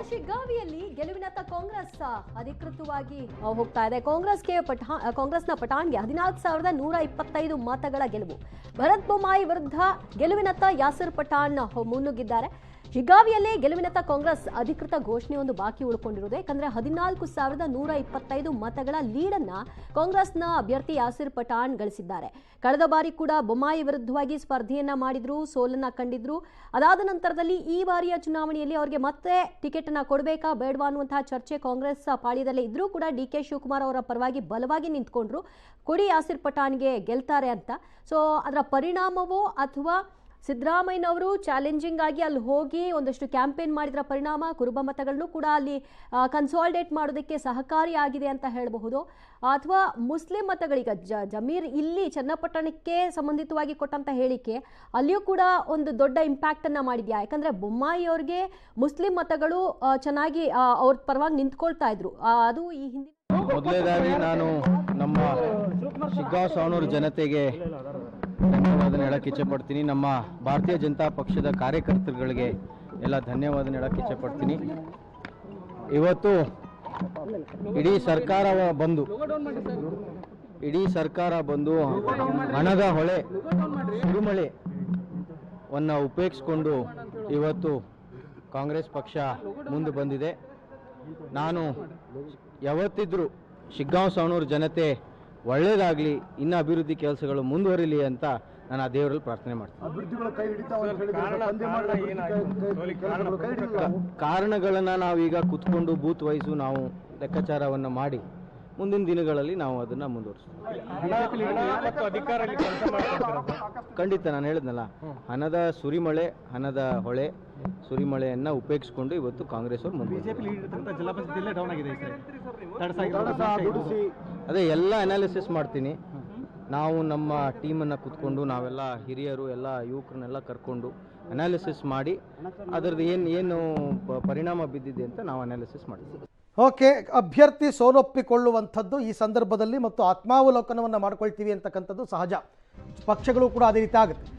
ಶಿಗ್ಗಾವಿಯಲ್ಲಿ ಗೆಲುವಿನತ್ತ ಕಾಂಗ್ರೆಸ್ ಅಧಿಕೃತವಾಗಿ ಹೋಗ್ತಾ ಇದೆ. ಕಾಂಗ್ರೆಸ್ನ ಪಠಾಣ್ಗೆ 14,125 ಮತಗಳ ಗೆಲುವು. ಭರತ್ ಬೊಮ್ಮಾಯಿ ವಿರುದ್ಧ ಗೆಲುವಿನತ್ತ ಯಾಸಿರ್ ಪಠಾಣ್ ಮುನ್ನುಗ್ಗಿದ್ದಾರೆ. ಶಿಗ್ಗಾವಿಯಲ್ಲಿ ಗೆಲುವಿನತ್ತ ಕಾಂಗ್ರೆಸ್ ಅಧಿಕೃತ ಘೋಷಣೆಯೊಂದು ಬಾಕಿ ಉಳ್ಕೊಂಡಿರುವುದು. ಯಾಕಂದ್ರೆ 14,125 ಮತಗಳ ಲೀಡನ್ನ ಕಾಂಗ್ರೆಸ್ನ ಅಭ್ಯರ್ಥಿ ಯಾಸಿರ್ ಪಠಾಣ್ ಗಳಿಸಿದ್ದಾರೆ. ಕಳೆದ ಬಾರಿ ಕೂಡ ಬೊಮ್ಮಾಯಿ ವಿರುದ್ಧವಾಗಿ ಸ್ಪರ್ಧೆಯನ್ನ ಮಾಡಿದ್ರು, ಸೋಲನ್ನ ಕಂಡಿದ್ರು. ಅದಾದ ನಂತರದಲ್ಲಿ ಈ ಬಾರಿಯ ಚುನಾವಣೆಯಲ್ಲಿ ಅವರಿಗೆ ಮತ್ತೆ ಟಿಕೆಟ್ ಅನ್ನ ಕೊಡಬೇಕಾ ಬೇಡವಾ ಅನ್ನುವಂತಹ ಚರ್ಚೆ ಕಾಂಗ್ರೆಸ್ ಪಾಳ್ಯದಲ್ಲೇ ಇದ್ರೂ ಕೂಡ ಡಿ.ಕೆ. ಶಿವಕುಮಾರ್ ಅವರ ಪರವಾಗಿ ಬಲವಾಗಿ ನಿಂತ್ಕೊಂಡ್ರು, ಕೊಡಿ ಯಾಸಿರ್ ಪಠಾಣ್ಗೆ ಗೆಲ್ತಾರೆ ಅಂತ. ಸೊ ಅದರ ಪರಿಣಾಮವೋ ಅಥವಾ ಸಿದ್ದರಾಮಯ್ಯನವರು ಚಾಲೆಂಜಿಂಗ್ ಆಗಿ ಅಲ್ಲಿ ಹೋಗಿ ಒಂದಷ್ಟು ಕ್ಯಾಂಪೇನ್ ಮಾಡಿದ್ರ ಪರಿಣಾಮ ಕುರುಬ ಮತಗಳನ್ನು ಕೂಡ ಅಲ್ಲಿ ಕನ್ಸಾಲಿಡೇಟ್ ಮಾಡೋದಕ್ಕೆ ಸಹಕಾರಿಯಾಗಿದೆ ಅಂತ ಹೇಳಬಹುದು. ಅಥವಾ ಮುಸ್ಲಿಂ ಮತಗಳೀಗ ಜಮೀರ್ ಇಲ್ಲಿ ಚನ್ನಪಟ್ಟಣಕ್ಕೆ ಸಂಬಂಧಿತವಾಗಿ ಕೊಟ್ಟಂತ ಹೇಳಿಕೆ ಅಲ್ಲಿಯೂ ಕೂಡ ಒಂದು ದೊಡ್ಡ ಇಂಪ್ಯಾಕ್ಟ್ ಅನ್ನ ಮಾಡಿದ್ಯಾ? ಯಾಕಂದ್ರೆ ಬೊಮ್ಮಾಯಿ ಅವ್ರಿಗೆ ಮುಸ್ಲಿಂ ಮತಗಳು ಚೆನ್ನಾಗಿ ಅವ್ರ ಪರವಾಗಿ ನಿಂತ್ಕೊಳ್ತಾ ಇದ್ರು. ಅದು ಈ ಹಿಂದಿನ ಮೊದಲನೇದಾಗಿ ನಾನು ನಮ್ಮ ಶಿಗ್ಗಾಂವ್ ಸಾವನೂರು ಜನತೆಗೆ ಧನ್ಯವಾದ ಹೇಳಕ್ಕೆ ಇಚ್ಛೆಪಡ್ತೀನಿ. ನಮ್ಮ ಭಾರತೀಯ ಜನತಾ ಪಕ್ಷದ ಕಾರ್ಯಕರ್ತರುಗಳಿಗೆ ಎಲ್ಲ ಧನ್ಯವಾದ ಹೇಳಕ್ಕೆ ಇಚ್ಛೆಪಡ್ತೀನಿ. ಇವತ್ತು ಇಡೀ ಸರ್ಕಾರ ಬಂದು ಹಣದ ಹೊಳೆ ಸುರಿಮಳೆಯನ್ನು ಉಪೇಕ್ಷಿಸಿಕೊಂಡು ಇವತ್ತು ಕಾಂಗ್ರೆಸ್ ಪಕ್ಷ ಮುಂದೆ ಬಂದಿದೆ. ನಾನು ಯಾವತ್ತಿದ್ರೂ ಶಿಗ್ಗಾಂವ್ ಸಾವನೂರು ಜನತೆ ಒಳ್ಳೇದಾಗಲಿ, ಇನ್ನು ಅಭಿವೃದ್ಧಿ ಕೆಲಸಗಳು ಮುಂದುವರಿಲಿ ಅಂತ ನಾನು ಆ ದೇವರಲ್ಲಿ ಪ್ರಾರ್ಥನೆ ಮಾಡ್ತೀನಿ. ಕಾರಣಗಳನ್ನು ನಾವೀಗ ಕುತ್ಕೊಂಡು ಬೂತ್ ವೈಸು ನಾವು ಲೆಕ್ಕಾಚಾರವನ್ನು ಮಾಡಿ ಮುಂದಿನ ದಿನಗಳಲ್ಲಿ ನಾವು ಅದನ್ನು ಮುಂದುವರಿಸ್ತೀವಿ. ಖಂಡಿತ ನಾನು ಹೇಳಿದ್ನಲ್ಲ, ಹಣದ ಹೊಳೆ ಸುರಿಮಳೆಯನ್ನು ಉಪೇಕ್ಷಿಸಿಕೊಂಡು ಇವತ್ತು ಕಾಂಗ್ರೆಸ್ ಅವರು ಮುಂದೆ ಅದೇ ಎಲ್ಲ ಅನಾಲಿಸಿಸ್ ಮಾಡ್ತೀನಿ. ನಾವು ನಮ್ಮ ಟೀಮನ್ನು ಕುತ್ಕೊಂಡು ನಾವೆಲ್ಲ ಹಿರಿಯರು ಎಲ್ಲ ಯುವಕರನ್ನೆಲ್ಲ ಕರ್ಕೊಂಡು ಅನಾಲಿಸಿಸ್ ಮಾಡಿ ಅದರದ್ದು ಏನು ಪರಿಣಾಮ ಬಿದ್ದಿದೆ ಅಂತ ನಾವು ಅನಾಲಿಸಿಸ್ ಮಾಡ್ತೀವಿ. ಓಕೆ, ಅಭ್ಯರ್ಥಿ ಸೋಲೊಪ್ಪಿಕೊಳ್ಳುವಂಥದ್ದು ಈ ಸಂದರ್ಭದಲ್ಲಿ ಮತ್ತು ಆತ್ಮಾವಲೋಕನವನ್ನು ಮಾಡ್ಕೊಳ್ತೀವಿ ಅಂತಕ್ಕಂಥದ್ದು ಸಹಜ. ಪಕ್ಷಗಳು ಕೂಡ ಅದೇ ರೀತಿ ಆಗುತ್ತೆ.